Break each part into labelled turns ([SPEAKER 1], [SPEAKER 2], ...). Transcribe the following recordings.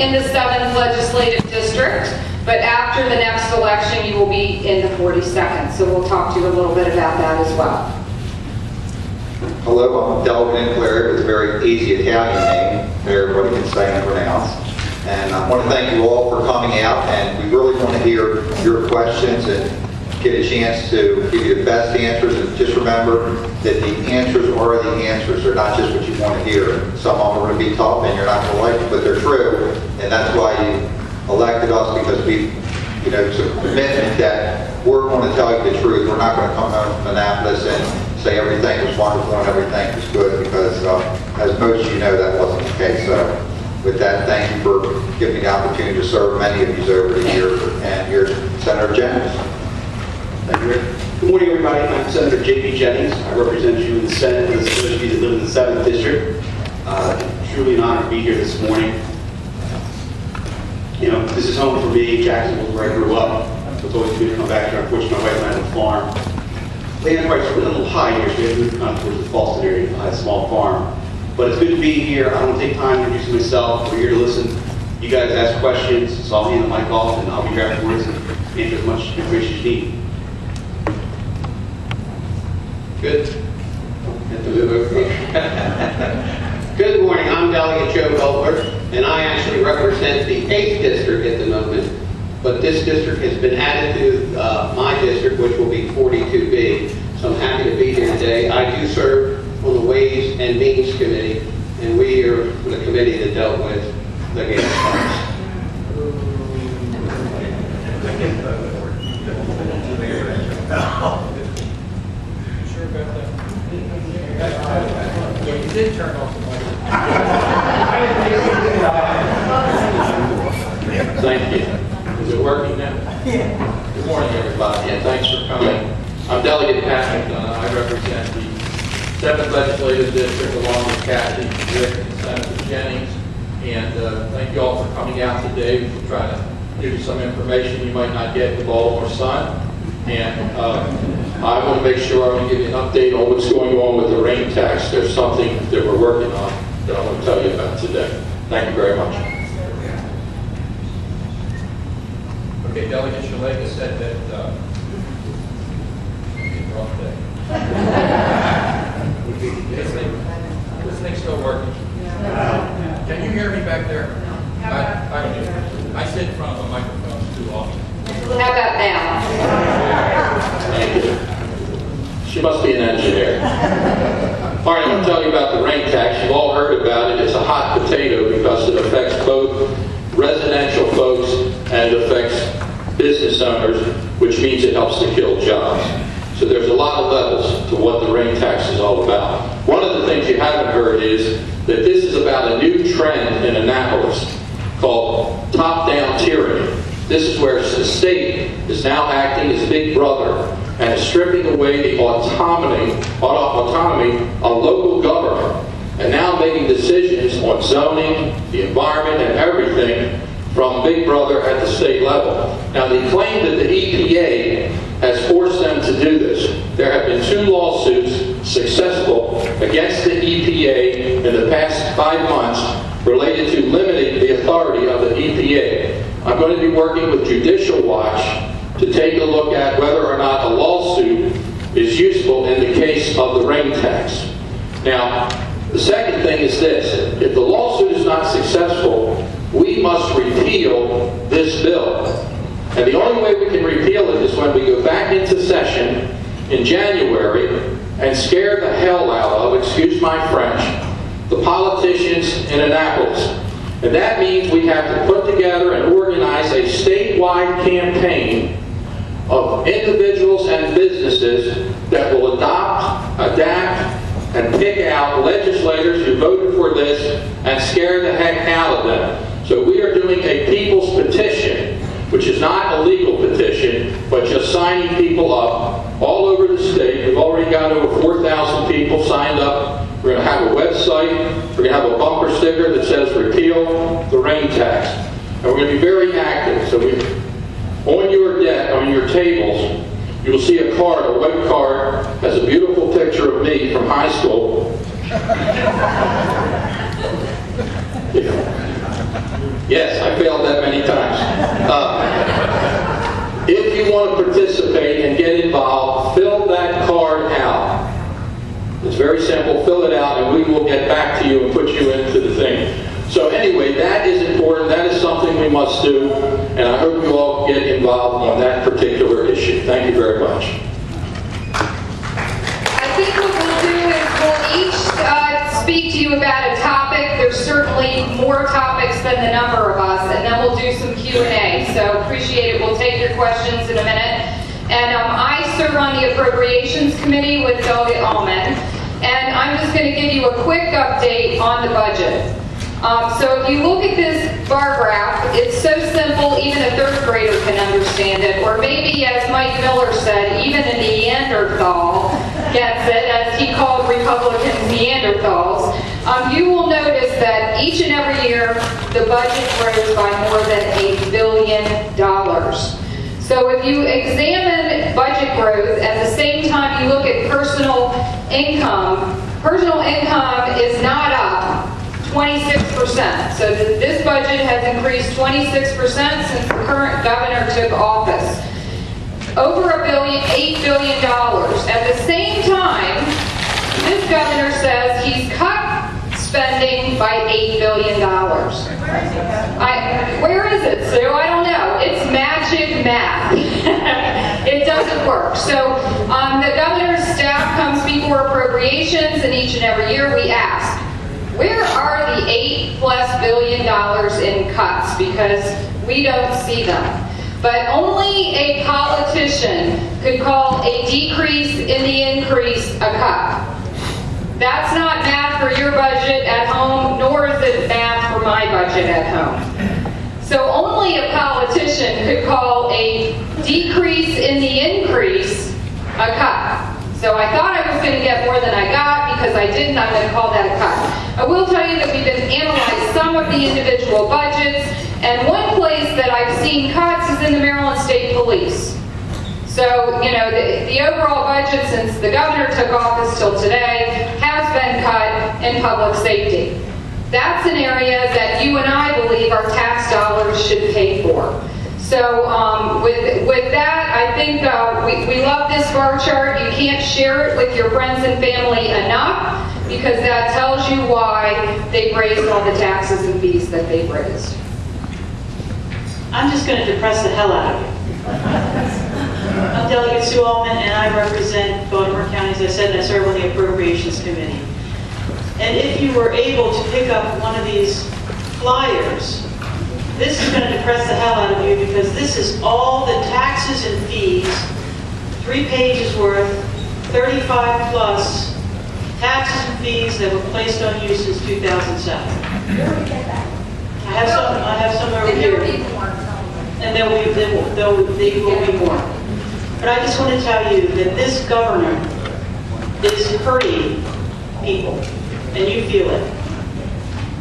[SPEAKER 1] in the 7th legislative district, but after the next election, you will be in the 42nd. So we'll talk to you a little bit about that as well.
[SPEAKER 2] Hello, I'm Delegate Clary with a very easy Italian name that everybody can say and pronounce. And I want to thank you all for coming out, and we really want to hear your questions and get a chance to give you the best answers. And just remember that the answers are the answers. They're not just what you want to hear. Some of them are going to be tough and you're not going to like them, but they're true. And that's why you elected us, because we, it's a commitment that we're going to tell you the truth. We're not going to come home from Annapolis and say everything was wonderful and everything was good, because as most of you know, that wasn't the case. So with that, thank you for giving me the opportunity to serve many of you over the years. And here's Senator Jennings.
[SPEAKER 3] Thank you, Rick. Good morning, everybody. I'm Senator J.P. Jennings. I represent you in the Senate as those of you that live in the 7th District. Truly an honor to be here this morning. This is home for me. Jacksonville is where I grew up. So it's always good to come back here. Unfortunately, my wife and I have a farm. Land prices were a little high here, so we had to move towards the Falston area to buy a small farm. But it's good to be here. I don't take time to introduce myself. We're here to listen. You guys ask questions, so I'll hand the mic off, and I'll be here afterwards and answer as much information as you need. Good. Have to move over. Good morning. I'm Delegate Joe Goldberg, and I actually represent the 8th District at the moment. But this district has been added to my district, which will be 42B. So I'm happy to be here today. I do serve on the Ways and Means Committee, and we are the committee that dealt with the gas pumps.
[SPEAKER 4] Yeah, you did turn off the mic.
[SPEAKER 5] Thank you. Is it working now? Yeah. Good morning, everybody, and thanks for coming. I'm Delegate Patrick. I represent the 7th Legislative District along with Kathy, Rick, and Senator Jennings. And thank you all for coming out today. We'll try to give you some information you might not get in the Baltimore Sun. And I want to make sure I want to give you an update on what's going on with the rain tax. There's something that we're working on that I want to tell you about today. Thank you very much.
[SPEAKER 4] Okay, Delegate Shalega said that this thing's still working. Can you hear me back there? I sit in front of a microphone too often.
[SPEAKER 1] How about now?
[SPEAKER 5] Thank you. She must be an engineer. All right, I'm going to tell you about the rain tax. You've all heard about it. It's a hot potato because it affects both residential folks and affects business owners, which means it helps to kill jobs. So there's a lot of levels to what the rain tax is all about. One of the things you haven't heard is that this is about a new trend in Annapolis called top-down tyranny. This is where the state is now acting as big brother and is stripping away the autonomy of local government and now making decisions on zoning, the environment, and everything from big brother at the state level. Now, they claim that the EPA has forced them to do this. There have been 2 lawsuits successful against the EPA in the past 5 months related to limiting the authority of the EPA. I'm going to be working with Judicial Watch to take a look at whether or not a lawsuit is useful in the case of the rain tax. Now, the second thing is this. If the lawsuit is not successful, we must repeal this bill. And the only way we can repeal it is when we go back into session in January and scare the hell out of, excuse my French, the politicians in Annapolis. And that means we have to put together and organize a statewide campaign of individuals and businesses that will adopt, adapt, and pick out legislators who voted for this and scare the heck out of them. So we are doing a people's petition, which is not a legal petition, but just signing people up all over the state. We've already got over 4,000 people signed up. We're going to have a website. We're going to have a bumper sticker that says repeal the rain tax. And we're going to be very active. So on your deck, on your tables, you will see a card, a white card, has a beautiful picture of me from high school. Yes, I failed that many times. If you want to participate and get involved, fill that card out. It's very simple. Fill it out, and we will get back to you and put you into the thing. So anyway, that is important. That is something we must do, and I hope you all get involved on that particular issue. Thank you very much.
[SPEAKER 1] I think what we'll do is we'll each speak to you about a topic. There's certainly more topics than the number of us, and then we'll do some Q&A. So appreciate it. We'll take your questions in a minute. And I serve on the Appropriations Committee with Delegate Allman, and I'm just going to give you a quick update on the budget. So if you look at this bar graph, it's so simple, even a third grader can understand it. Or maybe, as Mike Miller said, even a Neanderthal gets it, as he called Republicans Neanderthals. You will notice that each and every year, the budget grows by more than $1 billion. So if you examine budget growth, at the same time you look at personal income is not up 26%. So this budget has increased 26% since the current governor took office. Over $8 billion. At the same time, this governor says he's cut spending by $8 billion. Where is it, Sue? I don't know. It's magic math. It doesn't work. So the governor's staff comes before appropriations, and each and every year we ask, where are the $8+ billion in cuts? Because we don't see them. But only a politician could call a decrease in the increase a cut. That's not math for your budget at home, nor is it math for my budget at home. So only a politician could call a decrease in the increase a cut. So I thought I was going to get more than I got. Because I didn't, I'm going to call that a cut. I will tell you that we've been analyzed some of the individual budgets, and one place that I've seen cuts is in the Maryland State Police. So, you know, the overall budget since the governor took office till today has been cut in public safety. That's an area that you and I believe our tax dollars should pay for. So with that, I think we love this bar chart. You can't share it with your friends and family enough, because that tells you why they've raised all the taxes and fees that they've raised.
[SPEAKER 6] I'm just going to depress the hell out of you. I'm Delegate Sue Allman, and I represent Baltimore County, as I said, and I serve on the Appropriations Committee. And if you were able to pick up one of these flyers, this is going to depress the hell out of you, because this is all the taxes and fees, 3 pages worth, 35 plus taxes and fees that were placed on you since 2007. I have some over here. And there will be more. But I just want to tell you that this governor is hurting people, and you feel it.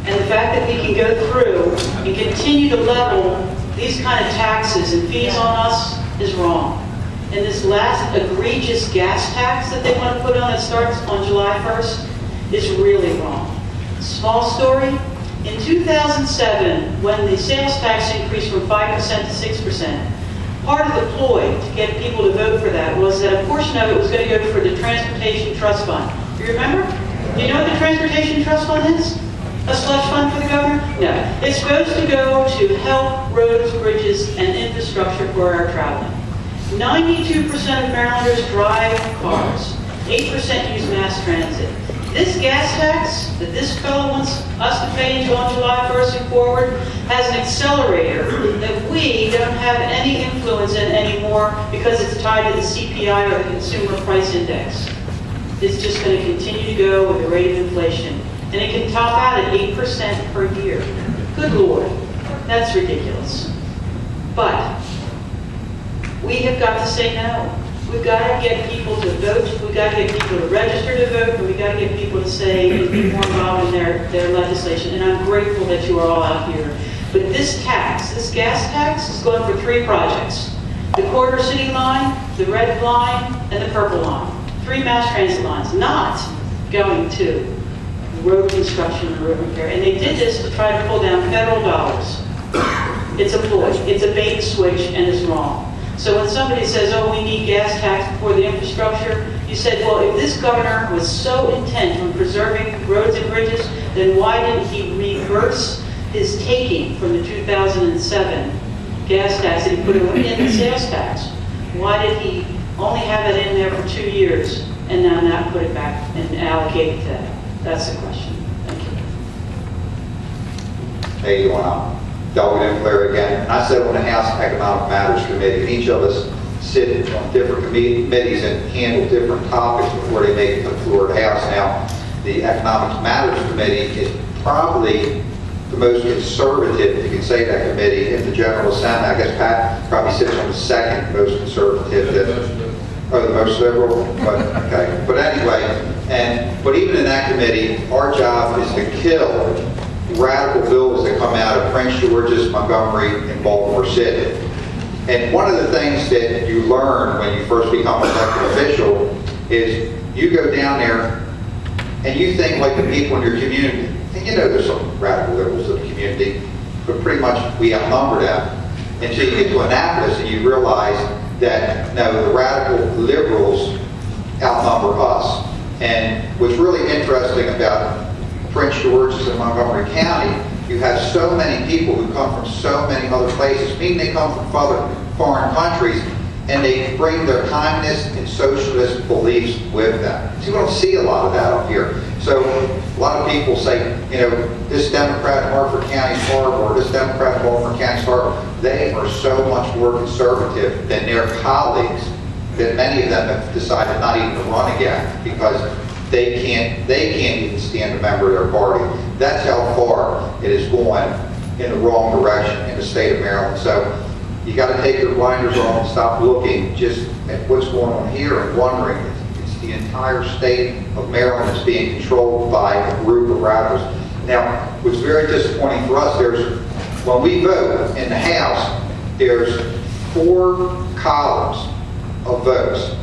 [SPEAKER 6] And the fact that we can go through and continue to level these kind of taxes and fees on us is wrong. And this last egregious gas tax that they want to put on that starts on July 1st is really wrong. Small story, in 2007, when the sales tax increased from 5% to 6%, part of the ploy to get people to vote for that was that a portion of it was going to go for the Transportation Trust Fund. You remember? Do you know what the Transportation Trust Fund is? A slush fund for the governor? No. It's supposed to go to help roads, bridges, and infrastructure for our traveling. 92% of Marylanders drive cars. 8% use mass transit. This gas tax that this fellow wants us to pay into on July 1st and forward has an accelerator that we don't have any influence in anymore, because it's tied to the CPI, or the Consumer Price Index. It's just going to continue to go with the rate of inflation. And it can top out at 8% per year. Good Lord, that's ridiculous. But we have got to say no. We've got to get people to vote. We've got to get people to register to vote. And we've got to get people to say and be more involved in their legislation. And I'm grateful that you are all out here. But this tax, this gas tax, is going for 3 projects. The Corridor City line, the red line, and the purple line. 3 mass transit lines. Not going to road construction and road repair. And they did this to try to pull down federal dollars. It's a ploy, it's a bait and switch, and it's wrong. So when somebody says, oh, we need gas tax for the infrastructure, you said, well, if this governor was so intent on preserving roads and bridges, then why didn't he reverse his taking from the 2007 gas tax and he put it in the sales tax? Why did he only have it in there for 2 years and now not put it back and allocate it to that? That's the question. Thank you.
[SPEAKER 2] Hey, you want Delegate Blair again? And I sit on the House Economic Matters Committee, and each of us sit on different committees and handle different topics before they make it to the floor of the House. Now, the Economic Matters Committee is probably the most conservative, if you can say that committee, in the General Assembly. I guess Pat probably sits on the second most conservative. Or the most liberal, but okay. But anyway, but even in that committee, our job is to kill radical bills that come out of Prince George's, Montgomery, and Baltimore City. And one of the things that you learn when you first become an elected official is you go down there and you think like the people in your community. And you know there's some radical liberals in the community, but pretty much we outnumber them. Until you get to Annapolis and you realize that no, the radical liberals outnumber us. And what's really interesting about Prince George's and Montgomery County, you have so many people who come from so many other places, meaning they come from foreign countries, and they bring their communist and socialist beliefs with them. So you don't see a lot of that up here. So a lot of people say, you know, this Democrat in Harford County is horrible, or this Democrat in Baltimore County is horrible. They are so much more conservative than their colleagues that many of them have decided not even to run again because they can't even stand a member of their party. That's how far it is going in the wrong direction in the state of Maryland. So you got to take your blinders off and stop looking just at what's going on here and wondering it's the entire state of Maryland that's being controlled by a group of radicals. Now, what's very disappointing for us, when we vote in the House, there's 4 columns of votes.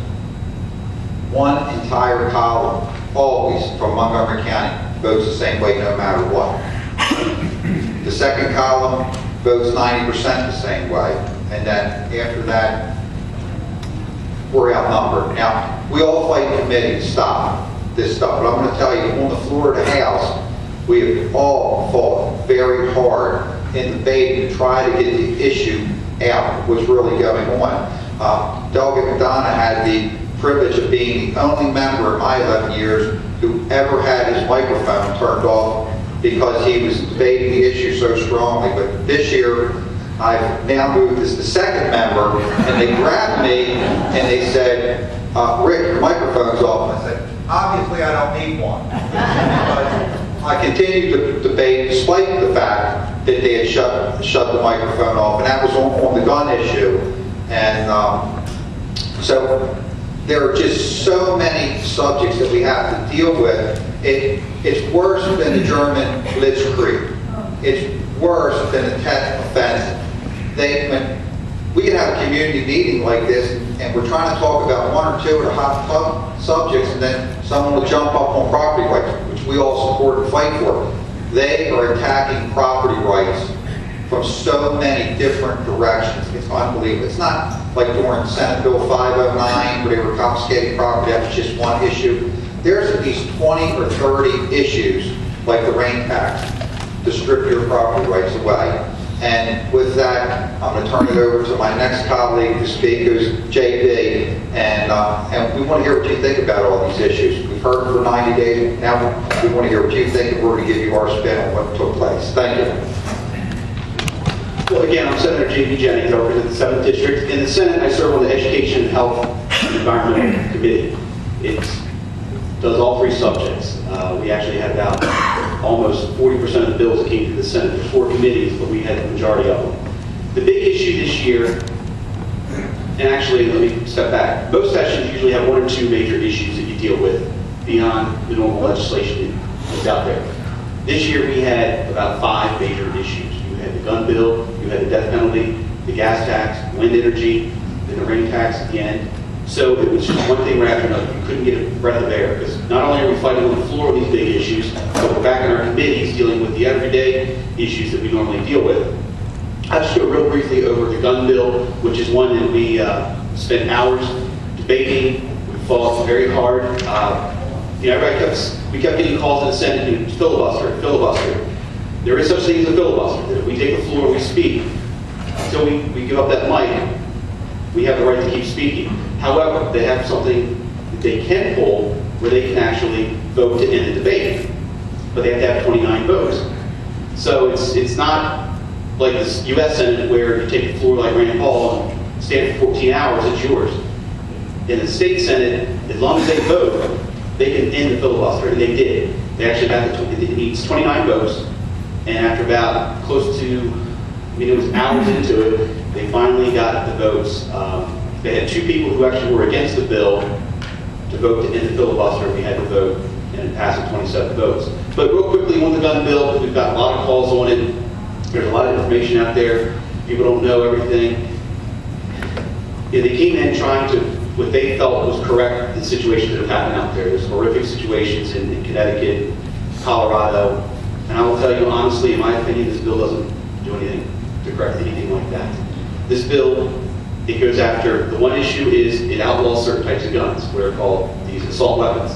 [SPEAKER 2] One entire column, always from Montgomery County, votes the same way no matter what. The second column votes 90% the same way. And then after that, we're outnumbered. Now, we all fight in committee to stop this stuff, but I'm going to tell you, on the floor of the House, we have all fought very hard in debate to try to get the issue out, what's really going on. Delegate McDonough had the privilege of being the only member in my 11 years who ever had his microphone turned off because he was debating the issue so strongly. But this year, I've now moved as the second member, and they grabbed me and they said, Rick, your microphone's off. And I said, obviously I don't need one. But I continued to debate despite the fact that they had shut the microphone off, and that was on the gun issue. And so there are just so many subjects that we have to deal with. It's worse than the German blitzkrieg. It's worse than the Tet offensive. We can have a community meeting like this, and we're trying to talk about 1 or 2 of the hot subjects, and then someone will jump up on property rights, which we all support and fight for. They are attacking property rights from so many different directions. It's unbelievable. It's not like during Senate Bill 509 where they were confiscating property. That was just one issue. There's at least 20 or 30 issues like the rain tax to strip your property rights away. And with that, I'm going to turn it over to my next colleague to speak, who's JB, and we want to hear what you think about all these issues. We've heard for 90 days. Now we want to hear what you think, and we're going to give you our spin on what took place. Thank you.
[SPEAKER 7] Well, again, I'm Senator J.B. Jennings. I represent the 7th District. In the Senate, I serve on the Education, Health, and Environmental Committee. It does all 3 subjects. We actually had about almost 40% of the bills that came to the Senate. There's 4 committees, but we had the majority of them. The big issue this year, and actually, let me step back. Most sessions usually have 1 or 2 major issues that you deal with beyond the normal legislation that's out there. This year, we had about 5 major issues. You had the gun bill, you had the death penalty, the gas tax, wind energy, then the rain tax at the end. So it was just one thing right after another. You couldn't get a breath of air because not only are we fighting on the floor of these big issues, but back in our committees dealing with the everyday issues that we normally deal with. I'll just go real briefly over the gun bill, which is one that we spent hours debating. We fought very hard. We kept getting calls in the Senate and filibuster. There is such thing as a filibuster, that if we take the floor and we speak, until we give up that mic, we have the right to keep speaking. However, they have something that they can pull where they can actually vote to end the debate. But they have to have 29 votes. So it's not like this U.S. Senate where you take the floor like Rand Paul and stand for 14 hours, it's yours. In the state Senate, as long as they vote, they can end the filibuster, and they did. They actually got it needs 29 votes, and after about close to, it was hours into it, they finally got the votes. They had 2 people who actually were against the bill to vote to end the filibuster. We had to vote, and it passed with 27 votes. But real quickly on the gun bill, because we've got a lot of calls on it. There's a lot of information out there. People don't know everything. Yeah, they came in trying to, what they felt was correct, the situations that have happened out there. There's horrific situations in Connecticut, Colorado, and I will tell you honestly, in my opinion, this bill doesn't do anything to correct anything like that. This bill, it goes after, the one issue is it outlaws certain types of guns, what are called these assault weapons,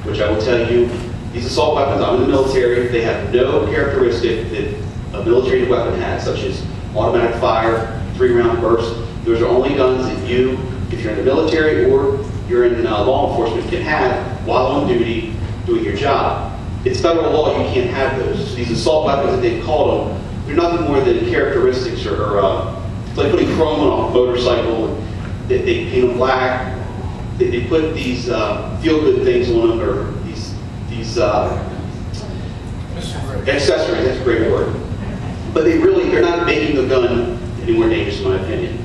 [SPEAKER 7] which I will tell you, these assault weapons, I'm in the military, they have no characteristic that a military weapon has, such as automatic fire, 3-round burst. Those are only guns that you, if you're in the military or you're in law enforcement, can have while on duty doing your job. It's federal law, you can't have those. So these assault weapons that they've called them, they're nothing more than characteristics or it's like putting chrome on a motorcycle. They paint them black. They put these feel-good things on them, or these accessories, that's a great word. But they're not making the gun any more dangerous in my opinion.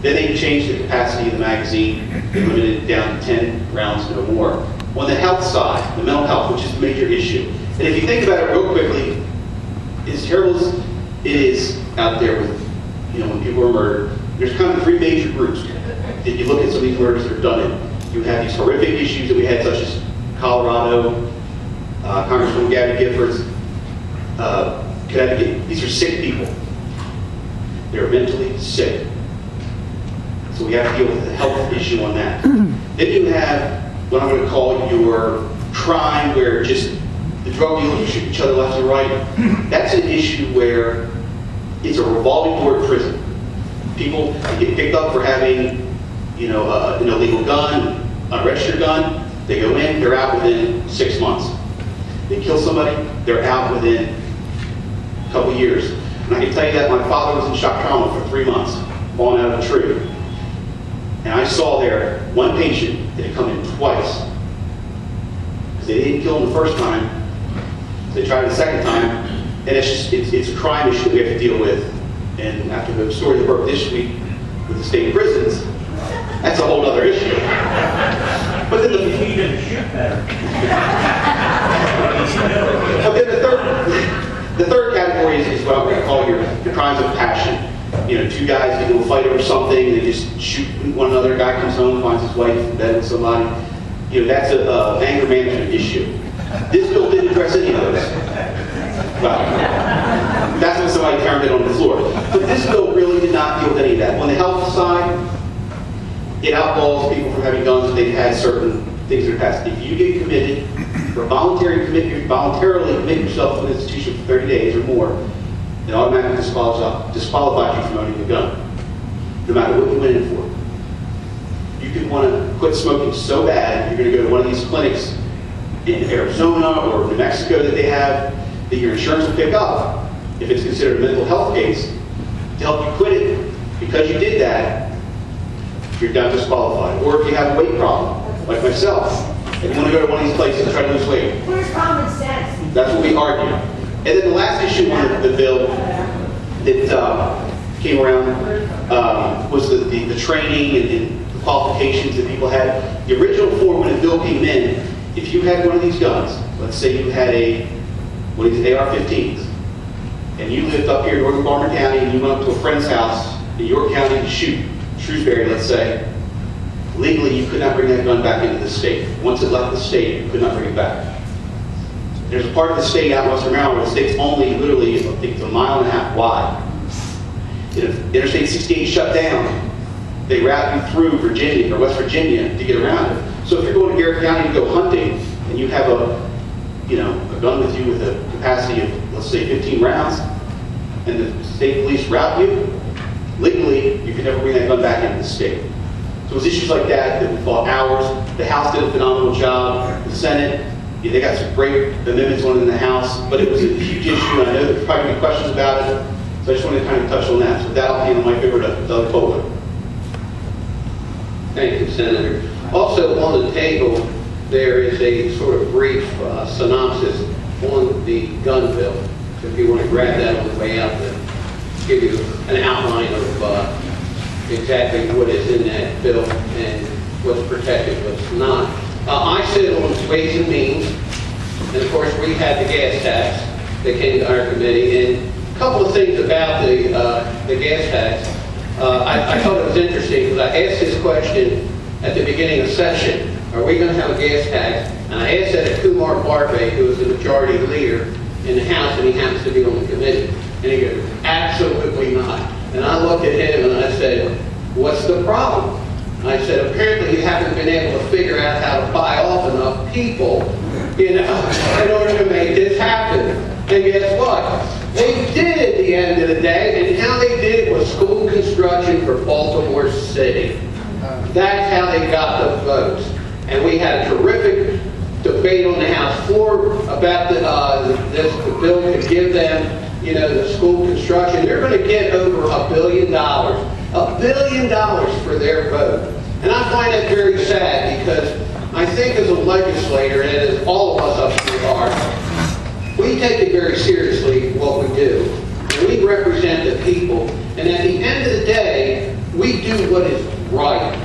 [SPEAKER 7] Then they changed the capacity of the magazine. They limited it down to 10 rounds, no more. On the health side, the mental health, which is the major issue. And if you think about it real quickly, as terrible as it is out there with, when people are murdered, there's kind of 3 major groups. If you look at some of these murders that are done in, you have these horrific issues that we had, such as Colorado, Congresswoman Gabby Giffords, Connecticut. These are sick people. They're mentally sick. So we have to deal with the health issue on that. Then you have what I'm going to call your crime, where just the drug dealers shoot each other left and right. That's an issue where it's a revolving door prison. People get picked up for having, an illegal gun, a registered gun. They go in, they're out within 6 months. They kill somebody, they're out within a couple years. And I can tell you that my father was in shock trauma for 3 months, falling out of a tree. And I saw there one patient that had come in twice. Because they didn't kill him the first time. They tried it the second time. And it's a crime issue that we have to deal with. And after the story that broke this week with the state prisons, that's a whole other issue. But then the third category is what I'm going to call your crimes of passion. 2 guys get into a fight over something, and they just shoot one another. A guy comes home, finds his wife in bed with somebody. That's an anger management issue. This bill didn't address any of those. Well, that's when somebody turned it on the floor. But this bill really did not deal with any of that. On the health side, it outlaws people from having guns if they've had certain things in the past. If you get committed, or voluntarily commit yourself to an institution for 30 days or more, it automatically disqualifies you from owning a gun, no matter what you went in for. You could want to quit smoking so bad, you're going to go to one of these clinics in Arizona or New Mexico that they have, that your insurance will pick up, if it's considered a mental health case, to help you quit it. Because you did that, you're now disqualified. Or if you have a weight problem, like myself, and you want to go to one of these places and try to lose weight.
[SPEAKER 8] Where's common sense?
[SPEAKER 7] That's what we argue. And then the last issue on the bill that came around was the training and the qualifications that people had. The original form, when the bill came in, if you had one of these guns, let's say you had one of these AR-15s, and you lived up here in northern Baltimore County, and you went up to a friend's house in York County to shoot, Shrewsbury, let's say, legally you could not bring that gun back into the state. Once it left the state, you could not bring it back. There's a part of the state out in Western Maryland where the state's only literally, I think it's a mile and a half wide. If Interstate 68 shut down, they route you through Virginia or West Virginia to get around it. So if you're going to Garrett County to go hunting and you have a gun with you with a capacity of, let's say, 15 rounds, and the state police route you, legally, you can never bring that gun back into the state. So it was issues like that we fought hours. The House did a phenomenal job. The Senate, they got some great amendments on in the House, but it was a huge issue, and I know there's probably be questions about it. So I just wanted to kind of touch on that. So with that, I'll hand the mic over to Doug Bowler.
[SPEAKER 3] Thank you, Senator. Also on the table, there is a sort of brief synopsis on the gun bill. So if you want to grab that on the way out, to give you an outline of exactly what is in that bill and what's protected, what's not. I sit on Ways and Means, and of course we had the gas tax that came to our committee. And a couple of things about the gas tax. I thought it was interesting because I asked this question at the beginning of session. Are we going to have a gas tax? And I asked that of Kumar Barbay, who is the majority leader in the House, and he happens to be on the committee. And he goes, absolutely not. And I looked at him and I said, what's the problem? And I said, apparently you haven't been able to figure out how to buy off enough people, in order to make this happen. And guess what? They did at the end of the day, and how they did it was school construction for Baltimore City. That's how they got the votes. And we had a terrific debate on the House floor about the bill to give them, the school construction. They're going to get over $1 billion. $1 billion for their vote. And I find that very sad because I think as a legislator, and as all of us up here are, we take it very seriously what we do. And we represent the people. And at the end of the day, we do what is right.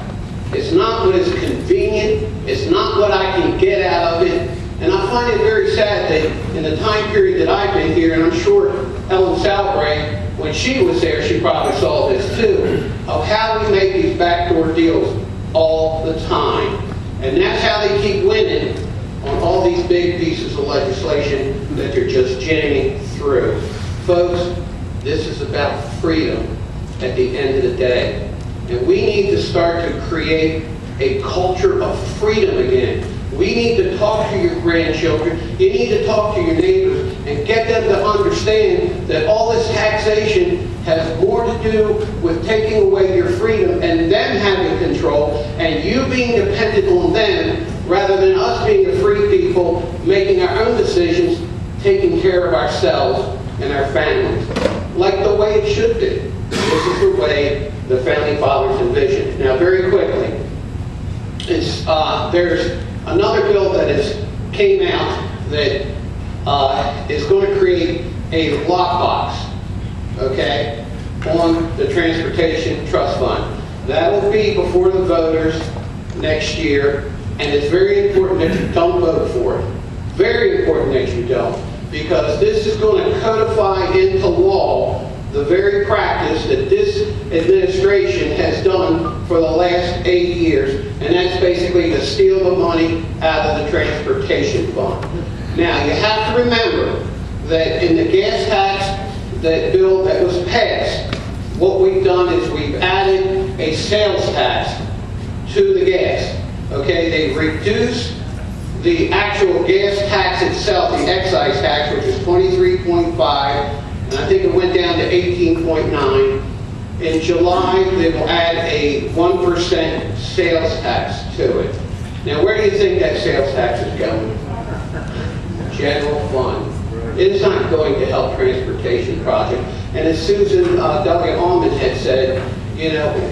[SPEAKER 3] It's not what is convenient. It's not what I can get out of it. And I find it very sad that in the time period that I've been here, and I'm sure Ellen Salbray, when she was there, she probably saw this too, of how we make these backdoor deals all the time. And that's how they keep winning on all these big pieces of legislation that they're just jamming through. Folks, this is about freedom at the end of the day. And we need to start to create a culture of freedom again. We need to talk to your grandchildren. You need to talk to your neighbors and get them to understand that all this taxation has more to do with taking away your freedom and them having control and you being dependent on them rather than us being the free people making our own decisions, taking care of ourselves and our families, like the way it should be. This is the way the Founding Fathers envisioned. Now, very quickly, there's another bill that came out that is going to create a lockbox, okay, on the Transportation Trust Fund. That will be before the voters next year, and it's very important that you don't vote for it. Very important that you don't, because this is going to codify into law the very practice that this administration has done for the last 8 years, and that's basically to steal the money out of the transportation fund. Now, you have to remember that in the gas tax, that bill that was passed, what we've done is we've added a sales tax to the gas. Okay, they've reduced the actual gas tax itself, the excise tax, which is 23.5, and I think it went down to 18.9. In July, they will add a 1% sales tax to it. Now, where do you think that sales tax is going? General fund. It is not going to help transportation projects. And as Susan Delegate Allman had said,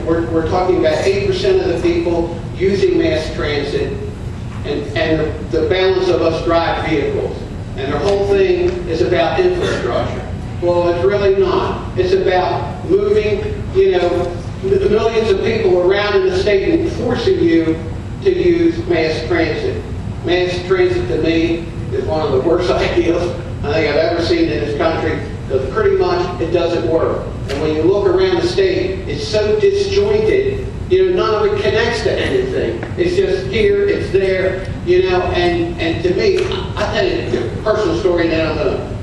[SPEAKER 3] we're talking about 8% of the people using mass transit, and the balance of us drive vehicles. And their whole thing is about infrastructure. Well, it's really not. It's about moving, millions of people around in the state and forcing you to use mass transit. Mass transit, to me, is one of the worst ideas I think I've ever seen in this country, pretty much it doesn't work. And when you look around the state, it's so disjointed None of it connects to anything. It's just here, it's there, and to me, I'll tell you a personal story, and then I'm gonna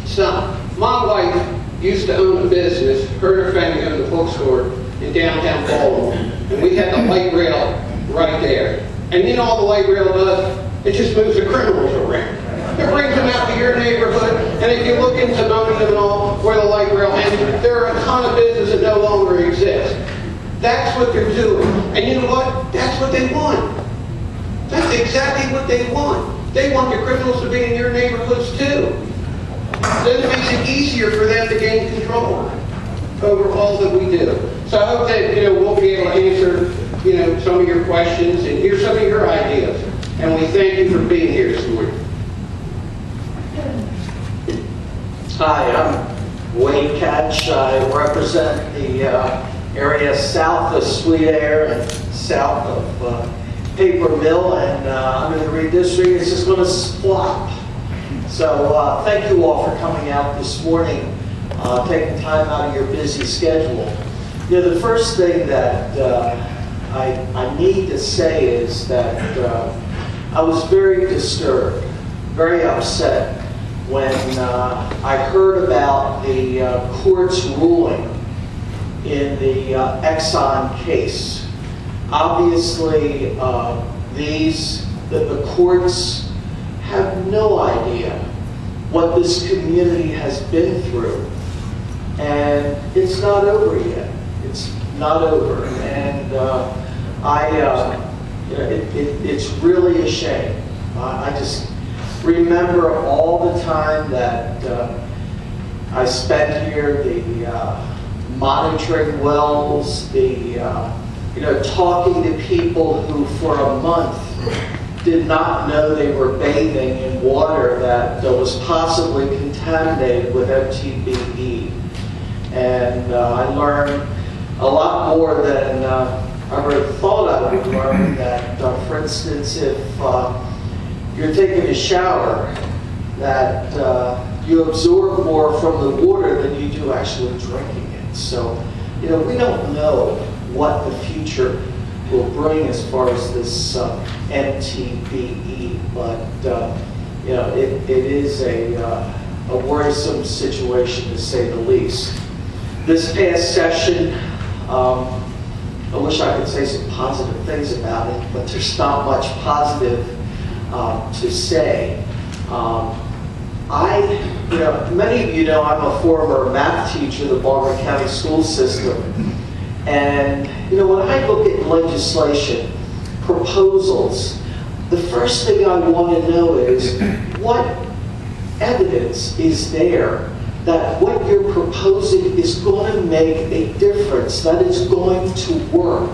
[SPEAKER 3] stop. My wife used to own a business, her and her family owned a bookstore in downtown Baltimore, and we had the light rail right there. And all the light rail does, it just moves the criminals around. It brings them out to your neighborhood, and if you look into Monument and all, where the light rail ends, there are a ton of businesses that no longer exist. That's what they're doing. And you know what? That's what they want. That's exactly what they want. They want the criminals to be in your neighborhoods too. Then it makes it easier for them to gain control over all that we do. So I hope that, we'll be able to answer, some of your questions and hear some of your ideas. And we thank you for being here this morning.
[SPEAKER 8] Hi, I'm Wayne Catch. I represent the area south of Sweet Air and south of Paper Mill, and I'm in the redistricting. It's just going to flop. So thank you all for coming out this morning, taking time out of your busy schedule. The first thing that I need to say is that I was very disturbed, very upset when I heard about the court's ruling in the Exxon case. Obviously, the courts have no idea what this community has been through, and it's not over yet. It's not over, and it's really a shame. I just remember all the time that I spent here, the monitoring wells, the talking to people who for a month did not know they were bathing in water that was possibly contaminated with MTBE. And I learned a lot more than I ever thought I would learn. That, for instance, if you're taking a shower, that you absorb more from the water than you do actually drinking it. So, we don't know what the future will bring as far as this MTBE, but it is a worrisome situation to say the least. This past session, I wish I could say some positive things about it, but there's not much positive to say. Many of you know I'm a former math teacher in the Baltimore County school system. And, when I look at legislation, proposals, the first thing I want to know is what evidence is there that what you're proposing is going to make a difference, that it's going to work.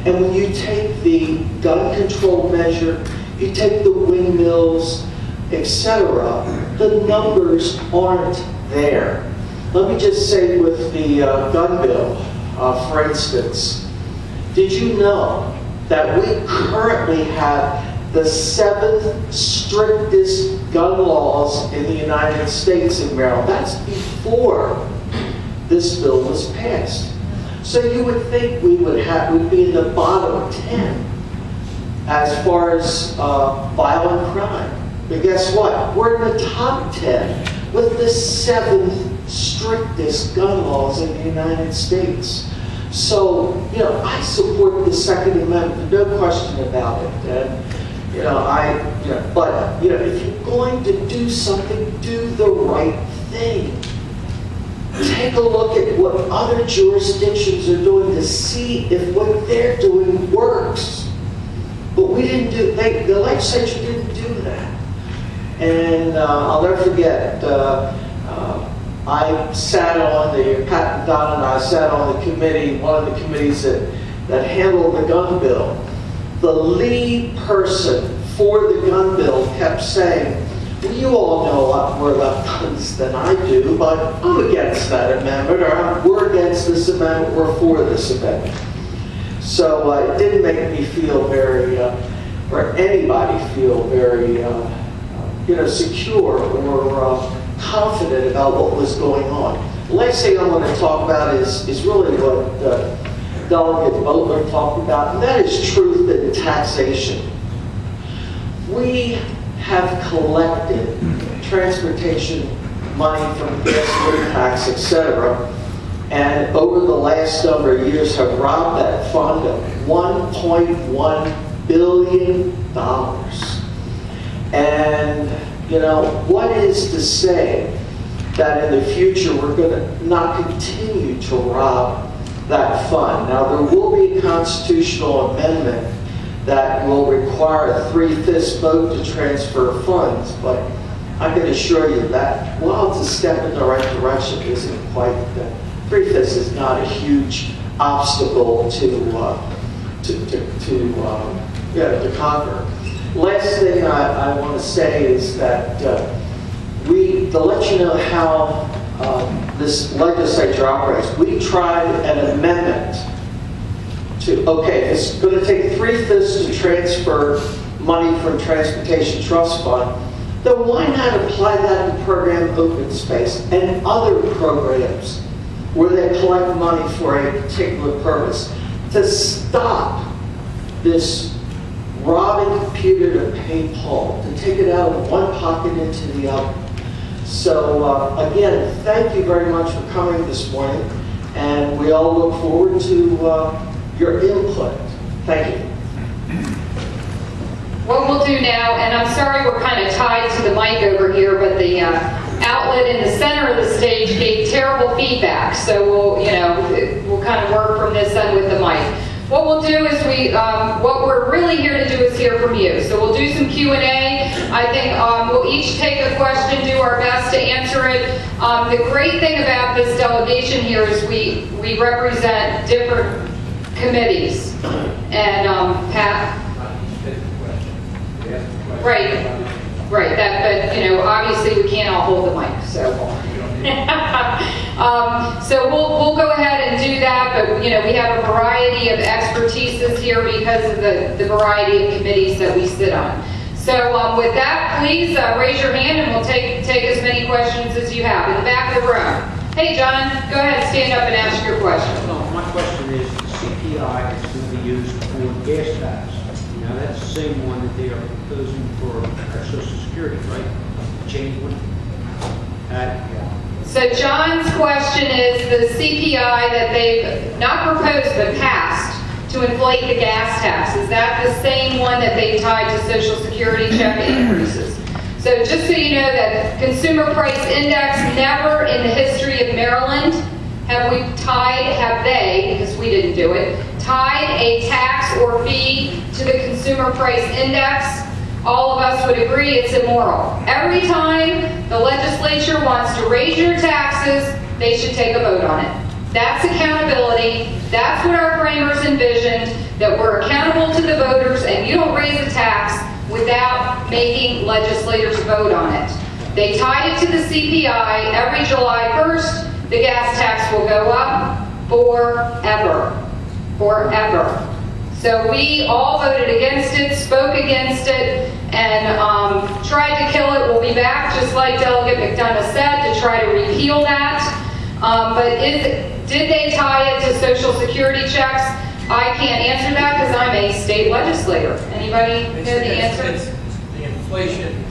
[SPEAKER 8] And when you take the gun control measure, you take the windmills, etc., the numbers aren't there. Let me just say with the gun bill, for instance, did you know that we currently have the 7th strictest gun laws in the United States in Maryland? That's before this bill was passed. So you would think we'd be in the bottom 10 as far as violent crime. But guess what? We're in the top 10 with the 7th strictest gun laws in the United States. So, I support the Second Amendment, no question about it. And, but if you're going to do something, do the right thing. Take a look at what other jurisdictions are doing to see if what they're doing works. But we didn't do, the legislature didn't do that. And I'll never forget, I sat on Pat and Don and I sat on the committee, one of the committees that handled the gun bill. The lead person for the gun bill kept saying, well, you all know a lot more about guns than I do, but I'm against that amendment, or we're against this amendment, we're for this amendment. So it didn't make me feel very, or anybody feel very, secure or confident about what was going on. The last thing I want to talk about is really what Delegate Butler talked about, and that is truth in taxation. We have collected transportation money from gasoline tax, etc., and over the last number of years have robbed that fund of $1.1 billion. And, you know, what is to say that in the future we're going to not continue to rob that fund? Now, there will be a constitutional amendment that will require a 3/5 vote to transfer funds, but I can assure you that while it's a step in the right direction, it isn't quite, 3/5 is not a huge obstacle to conquer. Last thing I want to say is that to let you know how this legislature operates, we tried an amendment to, okay, it's going to take 3/5 to transfer money from Transportation Trust Fund, then why not apply that to program open space and other programs where they collect money for a particular purpose to stop this robbing computer to pay Paul, to take it out of one pocket into the other. So again, thank you very much for coming this morning, and we all look forward to your input. Thank you.
[SPEAKER 1] What we'll do now, and I'm sorry we're kind of tied to the mic over here, but the outlet in the center of the stage gave terrible feedback, so we'll kind of work from this end with the mic. What we'll do is what we're really here to do is hear from you. So we'll do some Q&A. I think we'll each take a question, do our best to answer it. The great thing about this delegation here is we represent different committees. And Pat? Right. That, but obviously we can't all hold the mic, so. So we'll go ahead and do that, but we have a variety of expertises here because of the variety of committees that we sit on. So with that, please raise your hand and we'll take as many questions as you have. In the back of the room. Hey John, go ahead, stand up and ask your question.
[SPEAKER 9] No, my question is, the CPI is going to be used for gas tax. Now that's the same one that they are proposing for our Social Security, right? Change one?
[SPEAKER 1] So John's question is the CPI that they've not proposed but passed to inflate the gas tax. Is that the same one that they tied to Social Security check increases? So just so you know that Consumer Price Index, never in the history of Maryland have they, because we didn't do it, tied a tax or fee to the Consumer Price Index. All of us would agree it's immoral. Every time the legislature wants to raise your taxes, they should take a vote on it. That's accountability. That's what our framers envisioned, that we're accountable to the voters and you don't raise a tax without making legislators vote on it. They tied it to the CPI. Every July 1st, the gas tax will go up forever. Forever. So we all voted against it, spoke against it, and tried to kill it. We'll be back, just like Delegate McDonough said, to try to repeal that. But did they tie it to Social Security checks? I can't answer that because I'm a state legislator. Anybody know the answer?
[SPEAKER 4] It's the inflation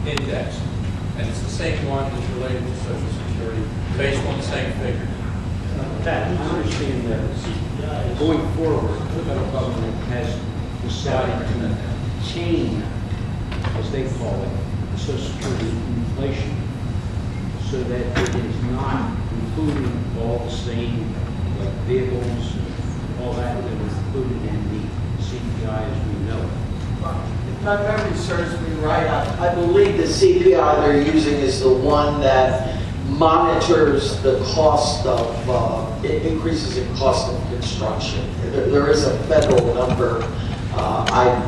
[SPEAKER 4] index, and it's the same one that's related to Social Security, based on the same figures.
[SPEAKER 9] That, I understand that going forward, the federal government has decided to chain, as they call it, the Social Security inflation, so that it is not including all the same, like vehicles and all that was included in the CPI as we know it.
[SPEAKER 8] If my memory serves me right, I believe the CPI they're using is the one that monitors the cost of increases in cost of construction. There is a federal number. I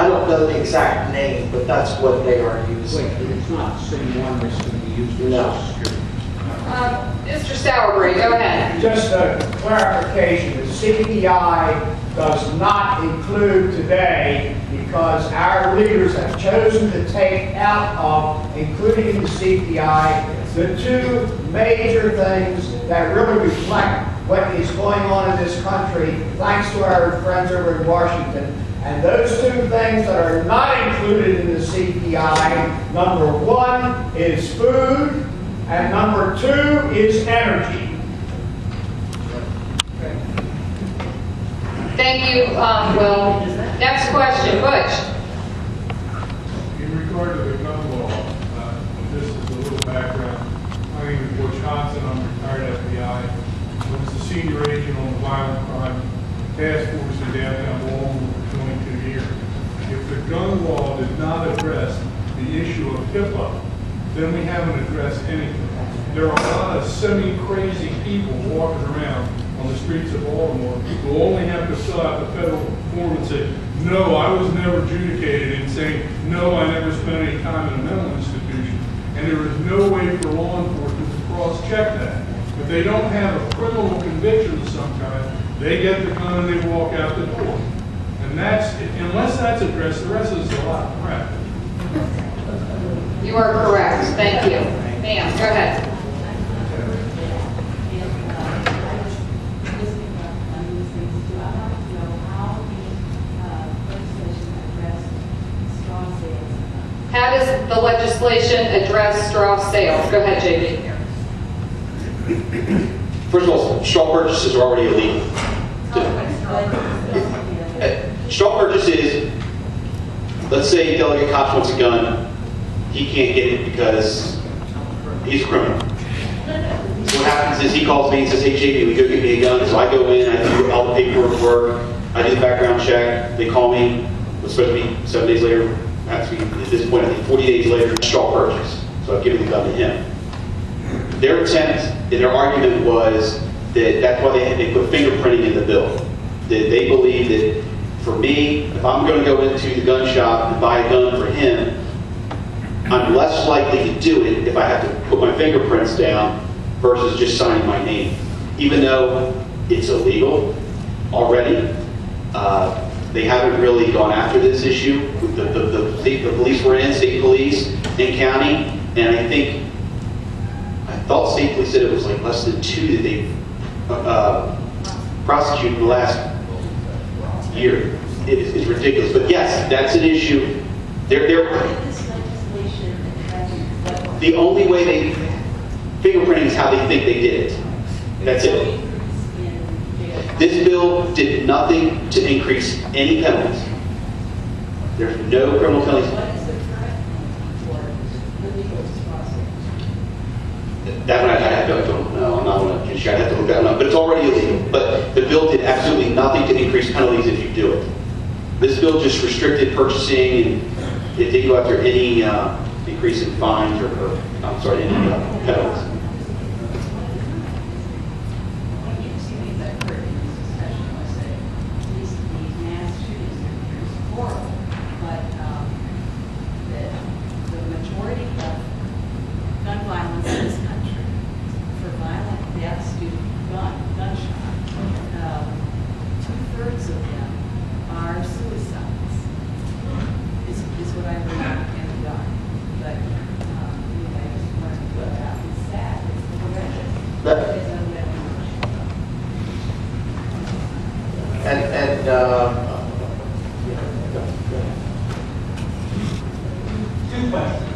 [SPEAKER 8] don't know the exact name, but that's what they are using.
[SPEAKER 9] Wait, it's not the same one that's going to be used for
[SPEAKER 8] No.
[SPEAKER 9] Social Security.
[SPEAKER 1] Mr. Sauerbrey, go ahead.
[SPEAKER 10] Just a clarification, the CPI does not include today because our leaders have chosen to take out of including in the CPI the two major things that really reflect what is going on in this country, thanks to our friends over in Washington. And those two things that are not included in the CPI, number one is food, and number two is energy.
[SPEAKER 1] Thank you, Will. Next question, Butch.
[SPEAKER 11] In regard to the gun law, this is a little background. My name is Butch Hodson. I'm a retired FBI. I was the senior agent on the violent crime task force in downtown Baltimore for 22 years. If the gun law did not address the issue of HIPAA, then we haven't addressed anything. There are a lot of semi-crazy people walking around on the streets of Baltimore who only have to fill out the federal form and say, no, I was never adjudicated, and saying, no, I never spent any time in a mental institution. And there is no way for law enforcement to cross-check that. If they don't have a criminal conviction of some kind, they get the gun and they walk out the door. And that's, unless that's addressed, the rest is a lot of crap.
[SPEAKER 1] You are correct. Thank you. Ma'am, go ahead. How does the legislation address straw sales? Go ahead, JB.
[SPEAKER 7] First of all, straw purchases are already illegal. Straw purchases, let's say Delegate Koch wants a gun, he can't get it because he's a criminal. So what happens is he calls me and says, hey JB, we go get me a gun. So I go in, I do all the paperwork, I do the background check, they call me, it's supposed to be 7 days later, actually at this point I think 40 days later, straw purchase. So I've given the gun to him. Their attempt and their argument was that that's why they put fingerprinting in the bill. That they believe that for me, if I'm going to go into the gun shop and buy a gun for him, I'm less likely to do it if I have to put my fingerprints down versus just signing my name. Even though it's illegal already, they haven't really gone after this issue. The police were in, state police and county, and I thought state police said it was like less than 2 that they prosecuted in the last year. It's ridiculous. But yes, that's an issue. The only way fingerprinting is how they think they did it. That's it. This bill did nothing to increase any penalties. There's no criminal penalties. That one I don't know. I'm not going to. I'd have to look that one up. But it's already illegal. But the bill did absolutely nothing to increase penalties if you do it. This bill just restricted purchasing, and it didn't go after any increase in fines or any penalties.
[SPEAKER 12] Two questions.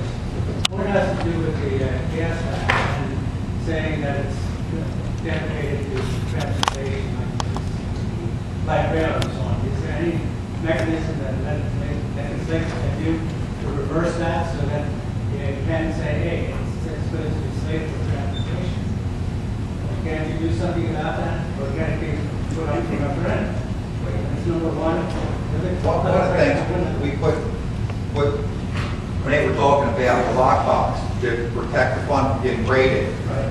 [SPEAKER 12] One has to do with the gas tax and saying that it's dedicated to transportation, like rail and so on. Is there any mechanism that can do to reverse that so that you can say, hey, it's supposed to be slated for transportation? Can you do something about that? Or can it be put on for referendum? That's number one.
[SPEAKER 2] One of the things we put when they were talking about the lockbox to protect the fund from getting raided,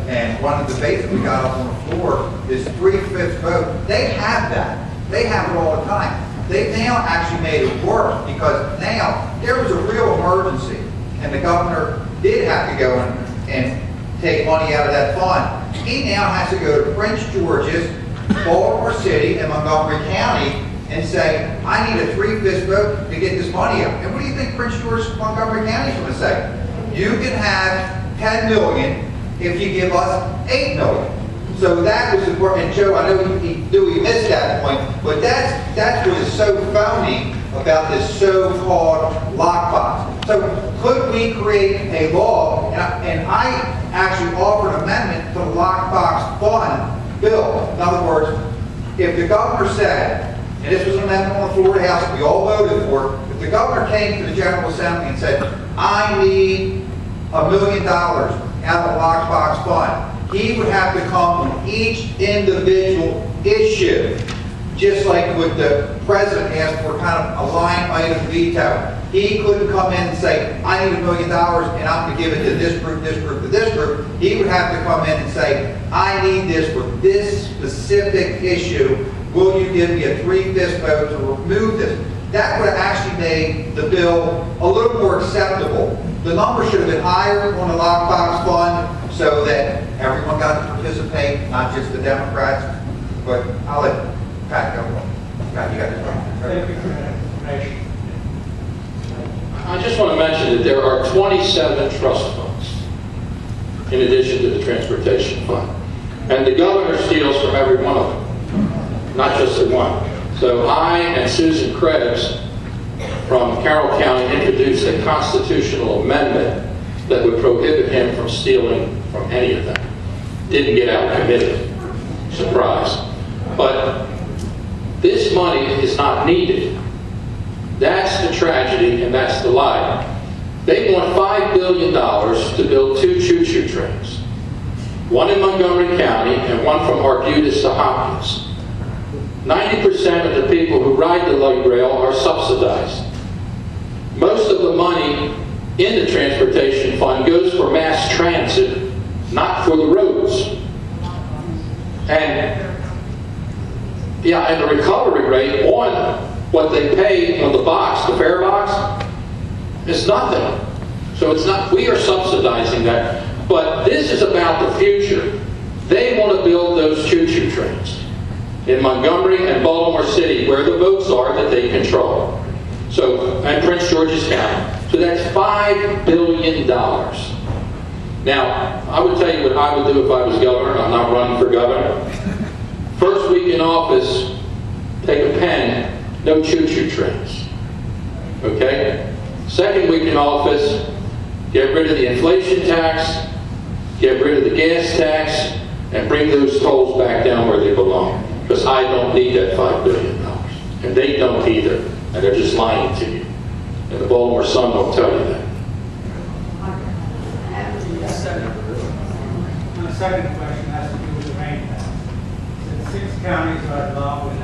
[SPEAKER 2] and one of the debates that we got up on the floor is 3/5 vote. They have that. They have it all the time. They now actually made it work because now there was a real emergency, and the governor did have to go and take money out of that fund. He now has to go to Prince George's, Baltimore City, and Montgomery County and say, I need a 3/5 vote to get this money out. And what do you think Prince George, Montgomery County is going to say? You can have $10 million if you give us 8 million. So that was important, and Joe, I know he missed that point, but that's what is so phony about this so-called lockbox. So could we create a law, and I actually offered an amendment to the lockbox fund bill. In other words, if the governor said, and this was an amendment on the floor of the House that we all voted for, if the governor came to the General Assembly and said, I need $1 million out of the lockbox fund, he would have to come on each individual issue, just like with the president asked for kind of a line item veto. He couldn't come in and say, I need $1 million and I'm going to give it to this group, this group, to this group. He would have to come in and say, I need this for this specific issue. Will you give me a 3/5 vote to remove this? That would have actually made the bill a little more acceptable. The number should have been higher on the lockbox fund so that everyone got to participate, not just the Democrats. But I'll let Pat go. Pat, you got this one.
[SPEAKER 12] Thank you for that information.
[SPEAKER 5] I just want to mention that there are 27 trust funds in addition to the transportation fund. And the governor steals from every one of them, not just the one. So I and Susan Krebs from Carroll County introduced a constitutional amendment that would prohibit him from stealing from any of them. Didn't get out committee. Surprise. But this money is not needed. That's the tragedy and that's the lie. They want $5 billion to build 2 choo-choo trains. One in Montgomery County and one from Arbutus to Hopkins. 90% of the people who ride the light rail are subsidized. Most of the money in the transportation fund goes for mass transit, not for the roads. And the recovery rate on what they pay on the box, the fare box, is nothing. So it's not, we are subsidizing that. But this is about the future. They want to build those choo-choo trains in Montgomery and Baltimore City, where the votes are that they control. So, and Prince George's County. So that's $5 billion. Now, I would tell you what I would do if I was governor. I'm not running for governor. First week in office, take a pen, no choo-choo trains. Okay? Second week in office, get rid of the inflation tax, get rid of the gas tax, and bring those tolls back down where they belong. Because I don't need that $5 billion. And they don't either. And they're just lying to you. And the Baltimore Sun won't tell you that.
[SPEAKER 12] My second question has to do with the rain tax. Since 6 counties are involved in